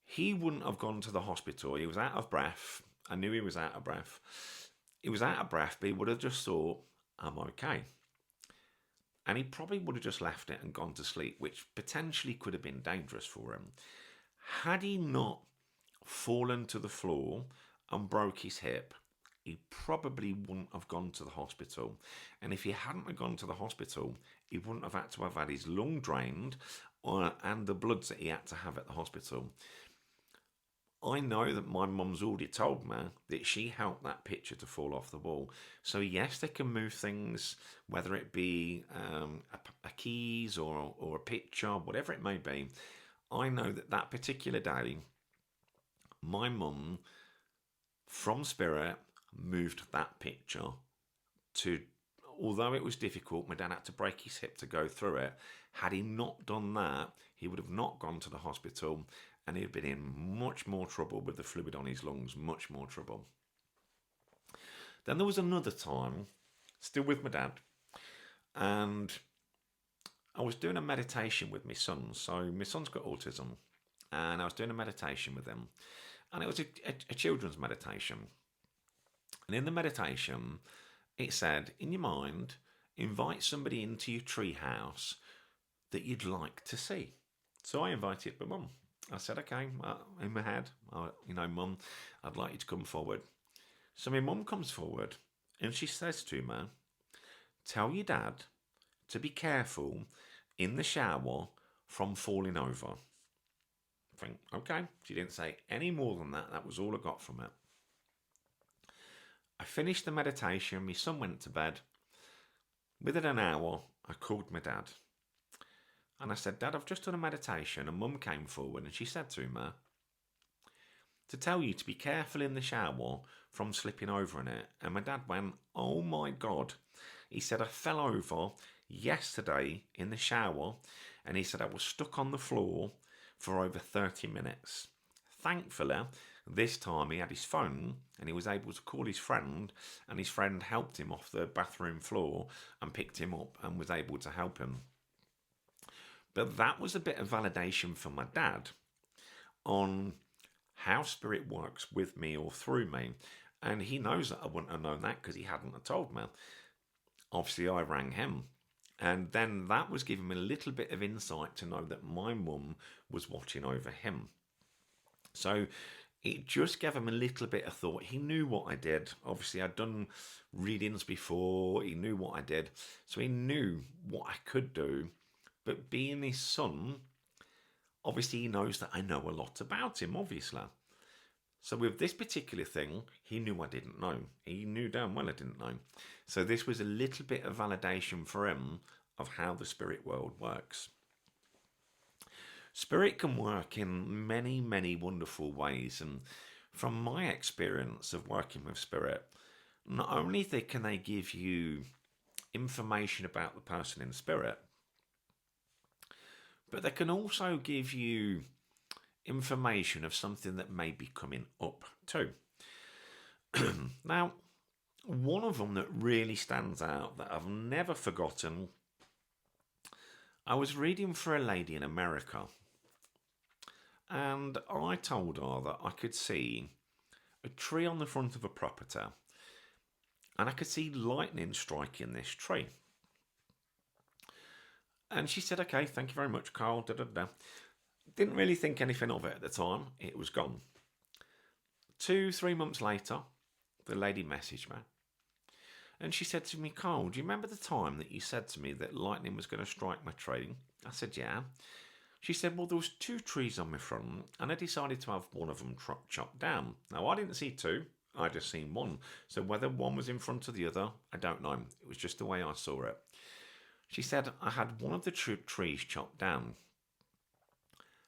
He wouldn't have gone to the hospital. He was out of breath. I knew he was out of breath. He was out of breath, but he would have just thought, I'm okay. And he probably would have just left it and gone to sleep, which potentially could have been dangerous for him. Had he not fallen to the floor and broke his hip, he probably wouldn't have gone to the hospital. And if he hadn't have gone to the hospital, he wouldn't have had to have had his lung drained and the bloods that he had to have at the hospital. I know that my mum's already told me that she helped that picture to fall off the wall. So yes, they can move things, whether it be a keys or a picture, whatever it may be. I know that that particular day, my mum, from spirit, moved that picture to, although it was difficult, my dad had to break his hip to go through it. Had he not done that, he would have not gone to the hospital, and he'd been in much more trouble with the fluid on his lungs, much more trouble. Then there was another time, still with my dad, and I was doing a meditation with my son. So my son's got autism, and I was doing a meditation with him, and it was a children's meditation. And in the meditation, it said, in your mind, invite somebody into your tree house that you'd like to see. So I invited my mum. I said, okay, in my head, Mum, I'd like you to come forward. So my mum comes forward and she says to me, tell your dad to be careful in the shower from falling over. I think, okay. She didn't say any more than that. That was all I got from it. I finished the meditation. My son went to bed. Within an hour, I called my dad. And I said, Dad, I've just done a meditation. And Mum came forward and she said to me, to tell you to be careful in the shower from slipping over in it. And my dad went, oh my God. He said, I fell over yesterday in the shower. And he said, I was stuck on the floor for over 30 minutes. Thankfully, this time he had his phone and he was able to call his friend, and his friend helped him off the bathroom floor and picked him up and was able to help him. But that was a bit of validation for my dad on how spirit works with me or through me. And he knows that I wouldn't have known that because he hadn't have told me. Obviously, I rang him. And then that was giving me a little bit of insight to know that my mum was watching over him. So it just gave him a little bit of thought. He knew what I did. Obviously, I'd done readings before. He knew what I did. So he knew what I could do. But being his son, obviously he knows that I know a lot about him, obviously. So with this particular thing, he knew I didn't know. He knew damn well I didn't know. So this was a little bit of validation for him of how the spirit world works. Spirit can work in many, many wonderful ways. And from my experience of working with spirit, not only can they give you information about the person in spirit, but they can also give you information of something that may be coming up too. Now, one of them that really stands out that I've never forgotten, I was reading for a lady in America, and I told her that I could see a tree on the front of a property, and I could see lightning striking this tree. And she said, okay, thank you very much, Carl. Didn't really think anything of it at the time. It was gone. 2-3 months later, the lady messaged me. And she said to me, Carl, do you remember the time that you said to me that lightning was going to strike my tree? I said, yeah. She said, well, there was 2 trees on my front, and I decided to have one of them chopped down. Now, I didn't see 2. I just seen one. So whether one was in front of the other, I don't know. It was just the way I saw it. She said, I had one of the trees chopped down.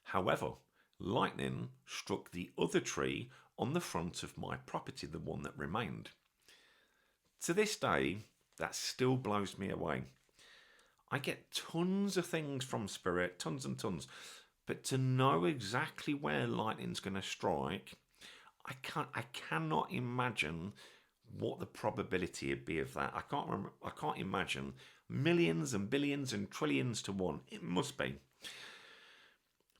However, lightning struck the other tree on the front of my property, the one that remained. To this day, that still blows me away. I get tons of things from spirit, tons and tons. But to know exactly where lightning's going to strike, I cannot imagine what the probability would be of that. I can't imagine millions and billions and trillions to one. It must be.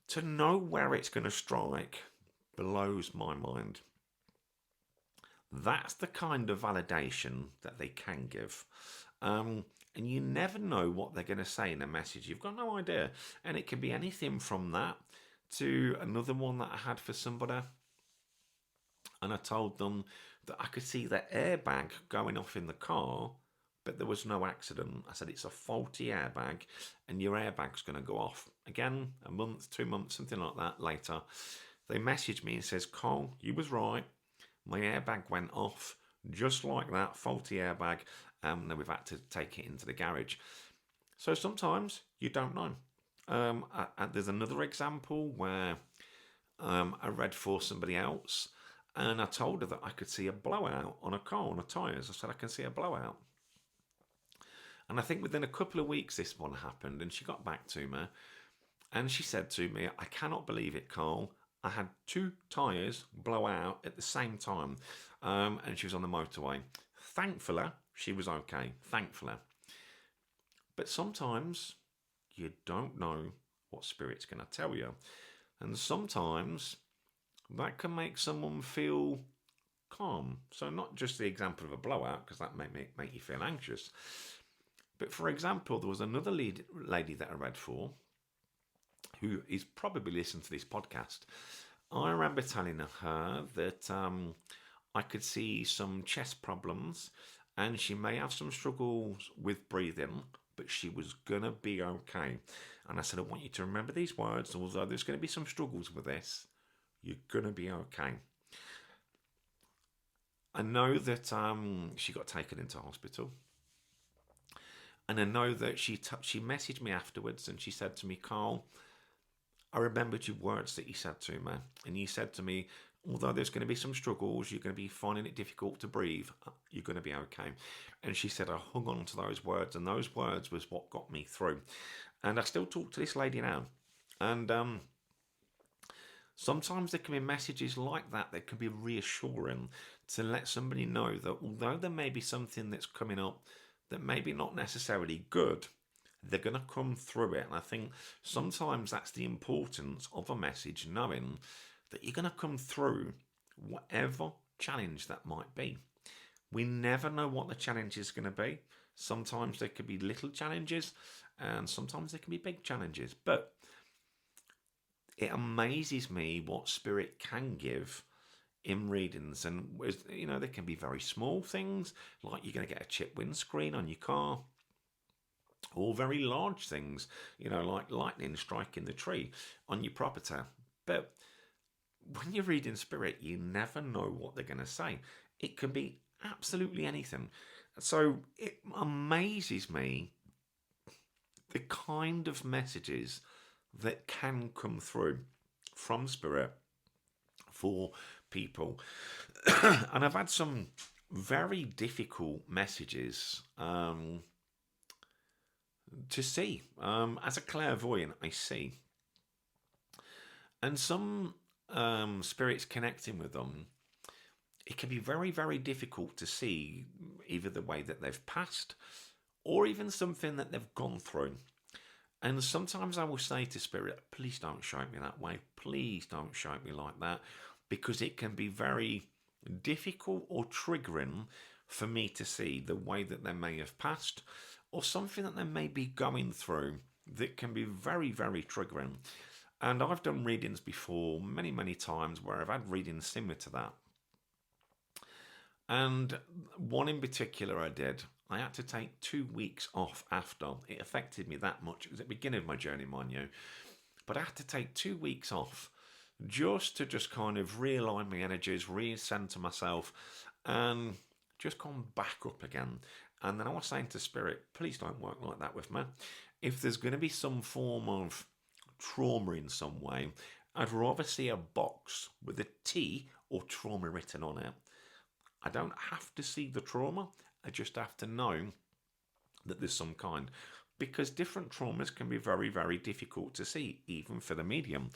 To know where it's going to strike blows my mind. That's the kind of validation that they can give. And you never know what they're going to say in a message. You've got no idea. And it can be anything from that to another one that I had for somebody. And I told them that I could see the airbag going off in the car, but there was no accident. I said, it's a faulty airbag and your airbag's going to go off. Again, a month, 2 months, something like that later, they messaged me and says, Carl, you was right. My airbag went off just like that, faulty airbag. And then we've had to take it into the garage. So sometimes you don't know. There's another example where I read for somebody else, and I told her that I could see a blowout on a car, on the tyres. I said, I can see a blowout. And I think within a couple of weeks this one happened, and she got back to me, and she said to me, I cannot believe it, Carl. I had 2 tyres blow out at the same time, and she was on the motorway. Thankfully, she was okay, thankfully. But sometimes you don't know what Spirit's going to tell you. And sometimes that can make someone feel calm. So not just the example of a blowout, because that may make you feel anxious. But for example, there was another lady that I read for, who is probably listening to this podcast. I remember telling her that I could see some chest problems, and she may have some struggles with breathing, but she was going to be okay. And I said, I want you to remember these words. Although there's going to be some struggles with this, you're going to be okay. I know that she got taken into hospital. And I know that she messaged me afterwards, and she said to me, Carl, I remembered your words that you said to me. And you said to me, although there's going to be some struggles, you're going to be finding it difficult to breathe, you're going to be okay. And she said, I hung on to those words, and those words was what got me through. And I still talk to this lady now. And sometimes there can be messages like that that can be reassuring to let somebody know that although there may be something that's coming up that maybe not necessarily good, they're going to come through it. And I think sometimes that's the importance of a message, knowing that you're going to come through whatever challenge that might be. We never know what the challenge is going to be. Sometimes there could be little challenges, and sometimes there can be big challenges. But it amazes me what Spirit can give in readings. And, you know, they can be very small things, like you're going to get a chipped windscreen on your car, or very large things, you know, like lightning striking the tree on your property. But when you read in Spirit, you never know what they're going to say. It can be absolutely anything. So it amazes me the kind of messages that can come through from Spirit for people. And I've had some very difficult messages to see. As a clairvoyant, I see. And some spirits connecting with them, it can be very, very difficult to see either the way that they've passed or even something that they've gone through. And sometimes I will say to Spirit, please don't show me that way. Please don't show me like that, because it can be very difficult or triggering for me to see the way that they may have passed, or something that they may be going through that can be very, very triggering. And I've done readings before many, many times where I've had readings similar to that. And one in particular I did, I had to take 2 weeks off after. It affected me that much. It was at the beginning of my journey, mind you. But I had to take 2 weeks off just to kind of realign my energies, recenter myself, and just come back up again. And then I was saying to Spirit, please don't work like that with me. If there's going to be some form of trauma in some way, I'd rather see a box with a T or trauma written on it. I don't have to see the trauma. I just have to know that there's some kind. because different traumas can be very, very difficult to see, even for the medium.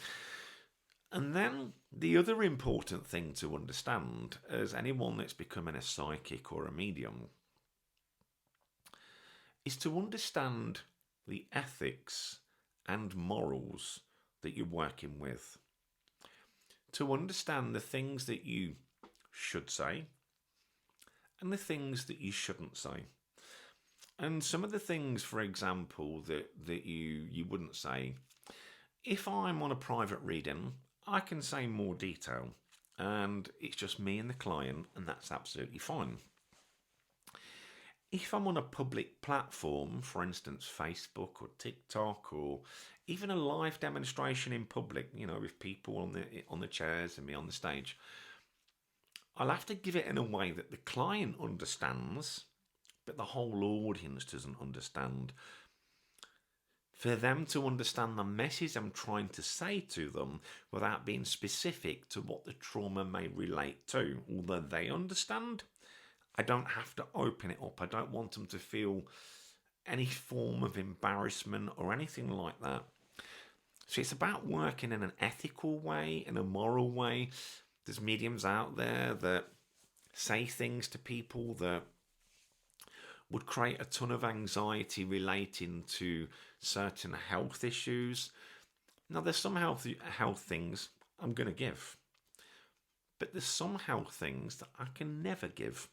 And then the other important thing to understand, as anyone that's becoming a psychic or a medium, is to understand the ethics and morals that you're working with. To understand the things that you should say and the things that you shouldn't say. And some of the things, for example, that you wouldn't say. If I'm on a private reading, I can say more detail, and it's just me and the client, and that's absolutely fine. If I'm on a public platform, for instance, Facebook or TikTok, or even a live demonstration in public, with people on the chairs and me on the stage, I'll have to give it in a way that the client understands, but the whole audience doesn't understand. For them to understand the message I'm trying to say to them without being specific to what the trauma may relate to. Although they understand, I don't have to open it up. I don't want them to feel any form of embarrassment or anything like that. So it's about working in an ethical way, in a moral way. There's mediums out there that say things to people that would create a ton of anxiety relating to certain health issues. Now, there's some health things I'm going to give, but there's some health things that I can never give.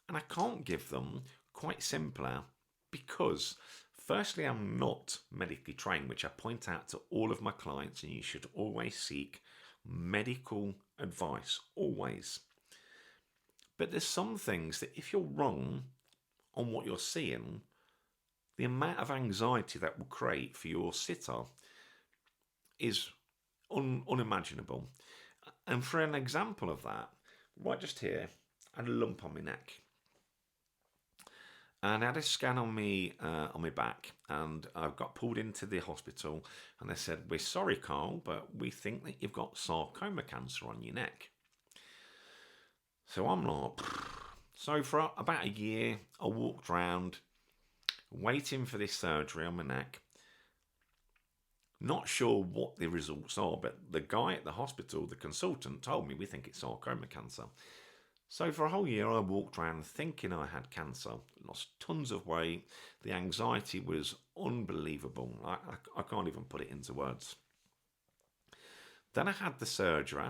And I can't give them quite simpler because, firstly, I'm not medically trained, which I point out to all of my clients, and you should always seek medical advice, always. But there's some things that if you're wrong on what you're seeing, the amount of anxiety that will create for your sitter is unimaginable. And for an example of that, right just here, I had a lump on my neck. And I had a scan on my back, and I got pulled into the hospital, and they said, "We're sorry, Carl, but we think that you've got sarcoma cancer on your neck." So I'm like, so for about a year, I walked around waiting for this surgery on my neck. Not sure what the results are, but the guy at the hospital, the consultant, told me we think it's sarcoma cancer. So for a whole year, I walked around thinking I had cancer, lost tons of weight. The anxiety was unbelievable. I can't even put it into words. Then I had the surgery,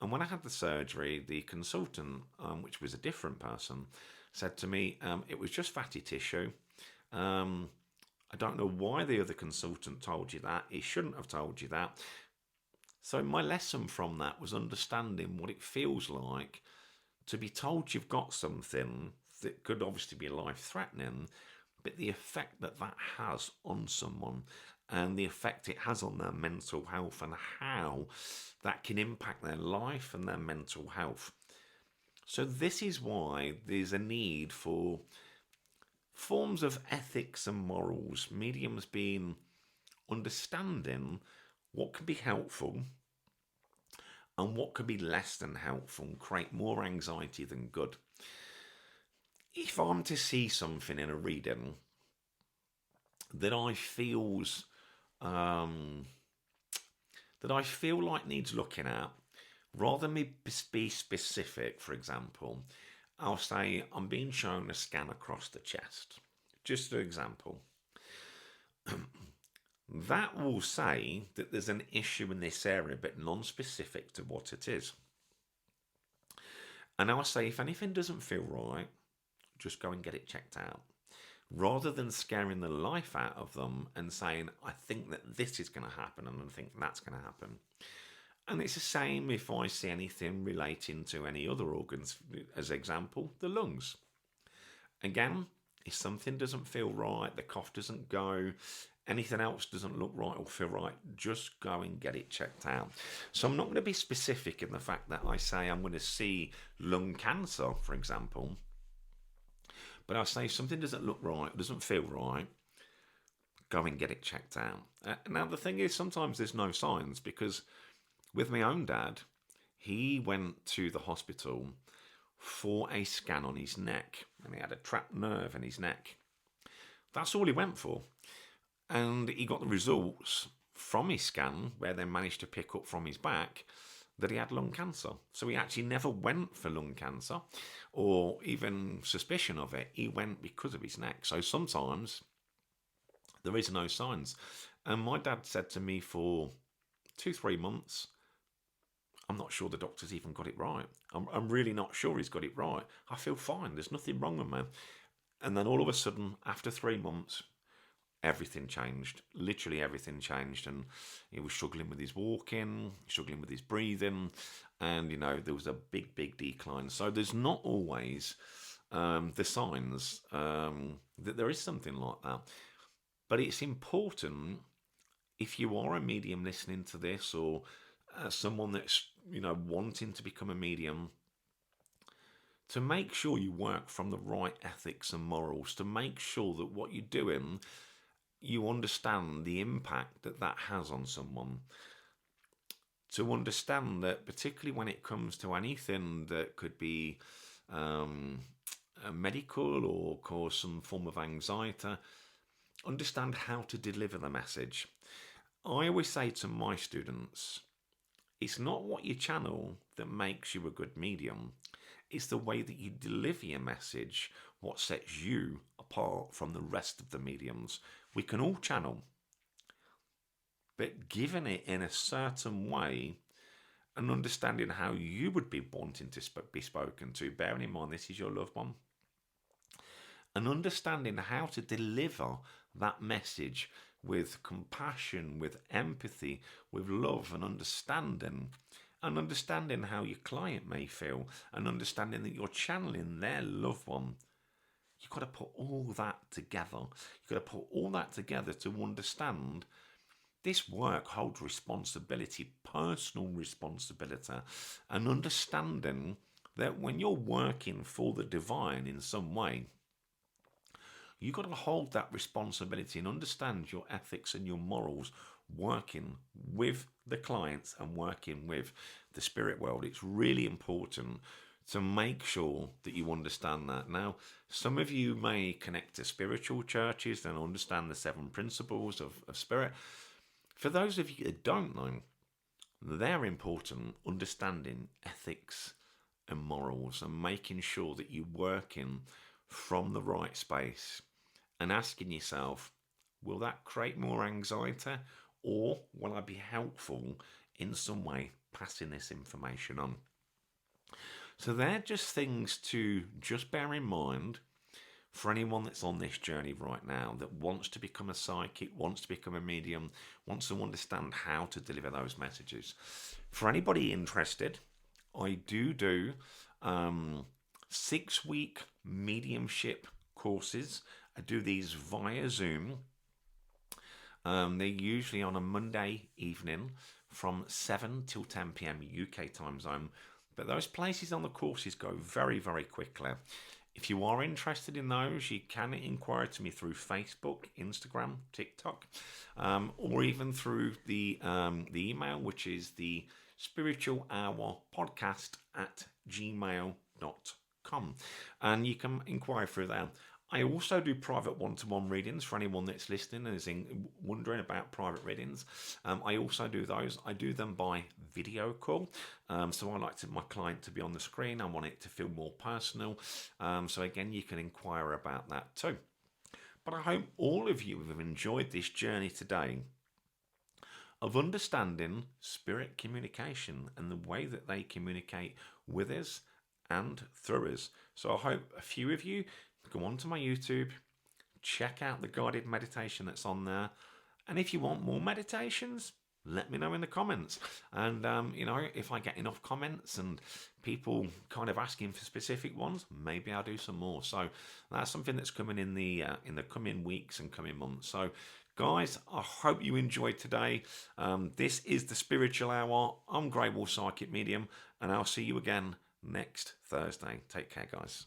and when I had the surgery, the consultant, which was a different person, said to me, it was just fatty tissue. I don't know why the other consultant told you that. He shouldn't have told you that. So my lesson from that was understanding what it feels like to be told you've got something that could obviously be life-threatening, but the effect that has on someone and the effect it has on their mental health and how that can impact their life and their mental health. So this is why there's a need for forms of ethics and morals, mediums being understanding what can be helpful and what could be less than helpful and create more anxiety than good. If I'm to see something in a reading that I feel like needs looking at, rather than me be specific, for example, I'll say I'm being shown a scan across the chest. Just an example. That will say that there's an issue in this area, but non-specific to what it is. And I'll say, if anything doesn't feel right, just go and get it checked out. Rather than scaring the life out of them and saying, I think that this is going to happen and I think that's going to happen. And it's the same if I see anything relating to any other organs, as example, the lungs. Again, if something doesn't feel right, the cough doesn't go, anything else doesn't look right or feel right, just go and get it checked out. So I'm not going to be specific in the fact that I say I'm going to see lung cancer, for example. But I'll say if something doesn't look right, doesn't feel right, go and get it checked out. Now, the thing is, sometimes there's no signs, because with my own dad, he went to the hospital for a scan on his neck, and he had a trapped nerve in his neck. That's all he went for. And he got the results from his scan where they managed to pick up from his back that he had lung cancer. So he actually never went for lung cancer or even suspicion of it. He went because of his neck. So sometimes there is no signs. And my dad said to me for 2-3 months, I'm not sure the doctor's even got it right. I'm really not sure he's got it right. I feel fine. There's nothing wrong with me. And then all of a sudden, after 3 months, everything changed. Literally everything changed. And he was struggling with his walking, struggling with his breathing. And, there was a big, big decline. So there's not always the signs that there is something like that. But it's important, if you are a medium listening to this, or someone that's wanting to become a medium, to make sure you work from the right ethics and morals, to make sure that what you're doing, you understand the impact that has on someone, to understand that particularly when it comes to anything that could be medical or cause some form of anxiety, understand how to deliver the message. I always say to my students, it's not what you channel that makes you a good medium. It's the way that you deliver your message what sets you apart from the rest of the mediums. We can all channel, but giving it in a certain way and understanding how you would be wanting to be spoken to, bearing in mind this is your loved one, and understanding how to deliver that message with compassion, with empathy, with love and understanding how your client may feel, and understanding that you're channeling their loved one. You've got to put all that together. You've got to put all that together to understand this work holds responsibility, personal responsibility, and understanding that when you're working for the divine in some way, you've got to hold that responsibility and understand your ethics and your morals working with the clients and working with the spirit world. It's really important to make sure that you understand that. Now, some of you may connect to spiritual churches and understand the 7 principles of spirit. For those of you that don't know, they're important, understanding ethics and morals and making sure that you're working from the right space and asking yourself, will that create more anxiety, or will I be helpful in some way passing this information on? So they're just things to just bear in mind for anyone that's on this journey right now that wants to become a psychic, wants to become a medium, wants to understand how to deliver those messages. For anybody interested, I do 6-week mediumship courses. I do these via Zoom. They're usually on a Monday evening from 7 till 10 p.m. UK time zone. But those places on the courses go very, very quickly. If you are interested in those, you can inquire to me through Facebook, Instagram, TikTok, or even through the email, which is the spiritualhourpodcast@gmail.com. And you can inquire through there. I also do private one-to-one readings for anyone that's listening and is wondering about private readings. I also do those. I do them by video call. So I like my client to be on the screen. I want it to feel more personal. So again, you can inquire about that too. But I hope all of you have enjoyed this journey today of understanding spirit communication and the way that they communicate with us and through us. So I hope a few of you go onto my YouTube, check out the guided meditation that's on there, and if you want more meditations, let me know in the comments. And if I get enough comments and people kind of asking for specific ones, maybe I'll do some more. So that's something that's coming in the coming weeks and coming months. So guys, I hope you enjoyed today. This is the Spiritual Hour. I'm Grey Wolf Psychic Medium, and I'll see you again next Thursday. Take care, guys.